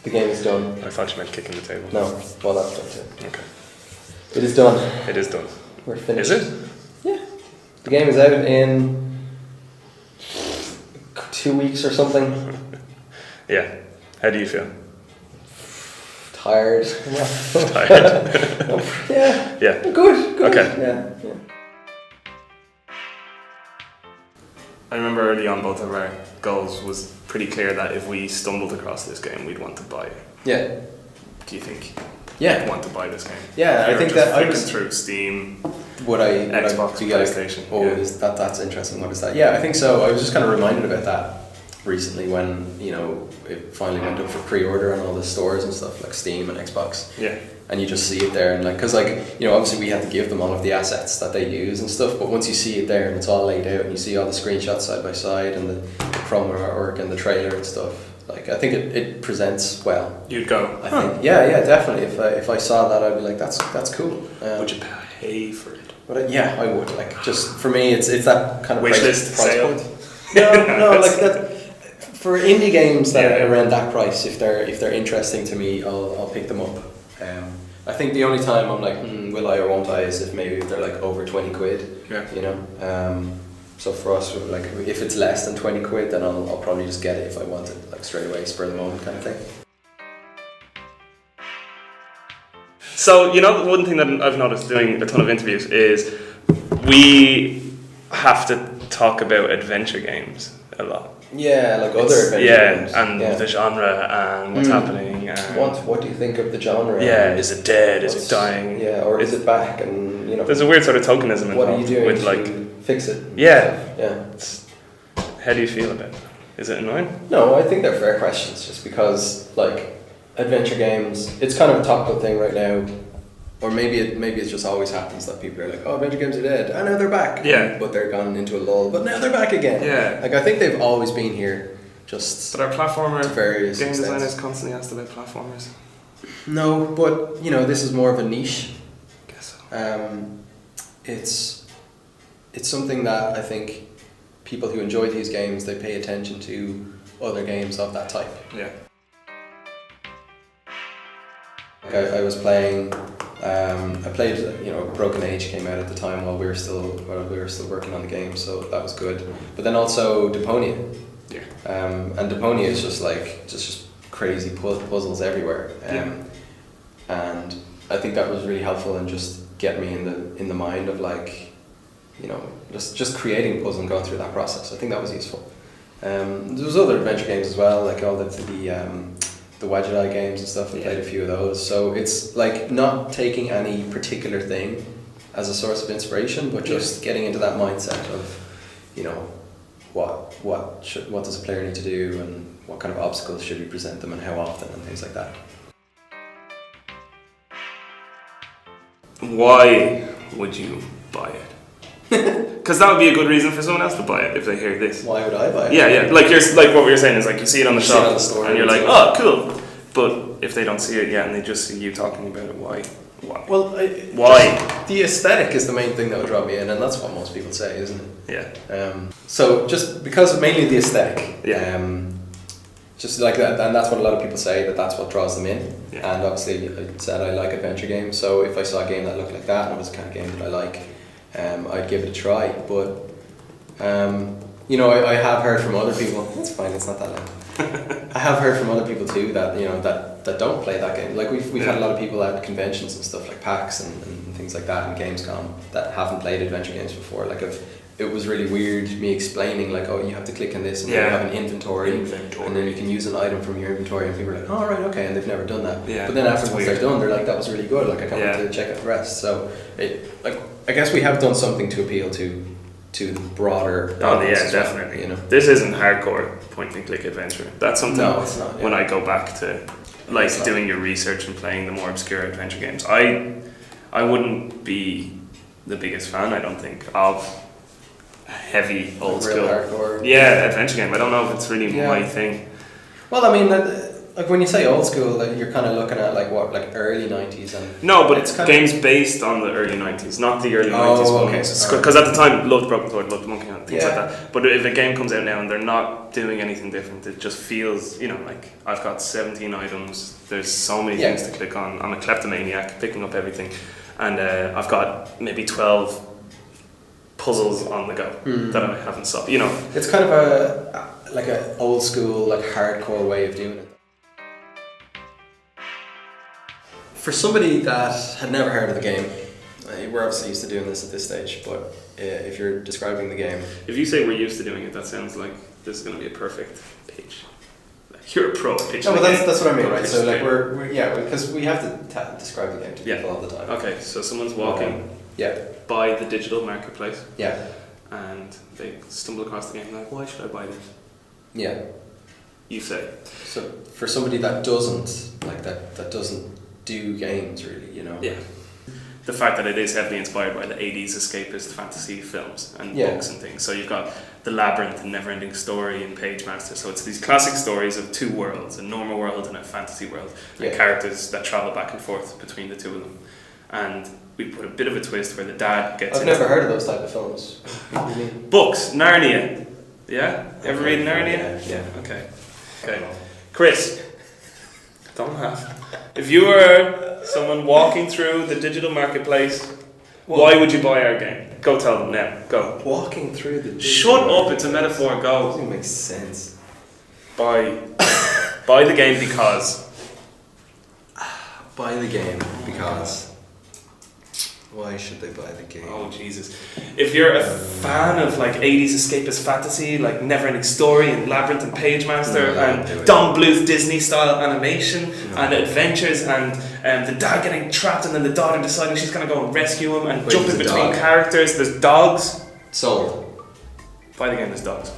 The game is done. I thought you meant kicking the table. No, well, that's done too. Okay. It is done. It is done. We're finished. Is it? Yeah. The game is out in 2 weeks or something. Yeah. How do you feel? Tired. Tired? Yeah. Yeah. Good. Okay. Yeah. I remember early on both of our goals was pretty clear that if we stumbled across this game, we'd want to buy it. Yeah. Do you think Yeah. you'd want to buy this game? Yeah, I think that I was through Steam, would I Xbox, be like, PlayStation. oh, yeah. is that's interesting. What is that? Yeah, I think so. I was just kind of reminded about that recently when it finally went up for pre-order on all the stores and stuff like Steam and Xbox. Yeah. And you just see it there, and because obviously we had to give them all of the assets that they use and stuff, but once you see it there and it's all laid out and you see all the screenshots side by side and the promo artwork and the trailer and stuff, like I think it presents well. You'd go. I think yeah, definitely. If I saw that, I'd be like, that's cool. Would you pay for it? But I would, like, just for me, it's that kind of Wish price sale? point. No, like that. For indie games that are around that price, if they're interesting to me, I'll pick them up. I think the only time I'm like, will I or won't I, is if they're like over 20 quid. Yeah. So for us, like, if it's less than 20 quid, then I'll probably just get it if I want it, like straight away, spur of the moment kind of thing. So, one thing that I've noticed doing a ton of interviews is we have to talk about adventure games a lot. Yeah, like other adventure games. And the genre and what's happening. And what do you think of the genre? Yeah, is it dead? Is it dying? Yeah, or is it back? And there's a weird sort of tokenism involved. What are you doing with to fix it? Yeah. Yeah. How do you feel about it? Is it annoying? No, I think they're fair questions, just because like adventure games, it's kind of a topical thing right now. Or maybe it just always happens that people are like, oh, adventure games are dead. I know they're back. Yeah. But they're gone into a lull. But now they're back again. Yeah. Like I think they've always been here. Just. But our platformer to various game extents. designers constantly asked about platformers. No, but this is more of a niche. I guess so. It's something that I think people who enjoy these games, they pay attention to other games of that type. Yeah. Like I was playing. I played. Broken Age came out at the time while we were still working on the game, so that was good. But then also Deponia. Yeah. And Deponia is just like just crazy puzzles everywhere. And I think that was really helpful in just getting me in the mind of like, just creating puzzles and going through that process. I think that was useful. There was other adventure games as well, like all the Wajidai games and stuff. I played a few of those. So it's like not taking any particular thing as a source of inspiration, but just getting into that mindset of, what does a player need to do and what kind of obstacles should we present them and how often and things like that. Why would you buy it? Because that would be a good reason for someone else to buy it if they hear this. Why would I buy it? Yeah. Like what we were saying is like you see it on the see it shop on the store and you're like, oh, cool. But if they don't see it yet and they just see you talking about it, why? Well, why? The aesthetic is the main thing that would draw me in, and that's what most people say, isn't it? Yeah. So just because of mainly the aesthetic. Yeah. Just like that, and that's what a lot of people say, that's what draws them in. Yeah. And obviously, I said I like adventure games, so if I saw a game that looked like that and it was the kind of game that I like, I'd give it a try. But I have heard from other people. It's fine. It's not that loud. I have heard from other people too that that don't play that game. Like we've had a lot of people at conventions and stuff like PAX and things like that and Gamescom that haven't played adventure games before. Like it was really weird me explaining like, oh, you have to click on this and then you have an inventory and then you can use an item from your inventory, and people are like, oh right, okay, and they've never done that. Yeah, but then after once they're done, they're like, that was really good. Like I can't wait to check out the rest. So I guess we have done something to appeal to the broader. Oh yeah, definitely. This isn't hardcore point and click adventure. That's something. No, it's not. Yeah. When I go back to like doing your research and playing the more obscure adventure games, I wouldn't be the biggest fan, I don't think, of heavy old school hardcore. adventure game. I don't know if it's really my thing. Well, I mean, Like when you say old school, like you're kind of looking at like what, like early 90s and... No, but it's kind games based on the early 90s, not the early 90s Oh, okay. ones. Because at the time, loved Broken Sword, loved Monkey Hunt, things Yeah. like that. But if a game comes out now and they're not doing anything different, it just feels, you know, like I've got 17 items, there's so many Yeah. things to click on. I'm a kleptomaniac, picking up everything. And I've got maybe 12 puzzles on the go that I haven't solved, you know. It's kind of a like an old school, like hardcore way of doing it. For somebody that had never heard of the game, we're obviously used to doing this at this stage, but if you're describing the game... If you say we're used to doing it, that sounds like this is going to be a perfect pitch. Like, you're a pro at pitching. No, but that's what I mean, Pro right? pitch So like game. we're because we have to describe the game to people all the time. Okay, so someone's walking Yeah. by the digital marketplace Yeah. and they stumble across the game and like, why should I buy this? Yeah. You say. So for somebody that doesn't like that doesn't do games really, you know. Yeah. The fact that it is heavily inspired by the 80s escapist fantasy films and Yeah. books and things. So you've got The Labyrinth and Never-Ending Story and Page Master. So it's these classic stories of two worlds, a normal world and a fantasy world, and Yeah. characters that travel back and forth between the two of them. And we put a bit of a twist where the dad gets I've never heard of those type of films. What do you mean? Books, Narnia. Yeah? Ever read Narnia? Yeah. Okay. Okay. Chris, don't laugh. If you were someone walking through the digital marketplace, why would you buy our game? Go tell them now. Go. Walking through the... Shut up, it's a metaphor. Go. Doesn't make sense. Buy the game because... Buy the game because... Why should they buy the game? Oh, Jesus. If you're a fan of like 80s escapist fantasy, like Never-Ending Story and Labyrinth and Page Master and Don Bluth Disney style animation and adventures and the dad getting trapped and then the daughter deciding she's going to go and rescue him and Wait, jumping there's a between dog? characters, there's dogs. Sold. Buy the game, there's dogs.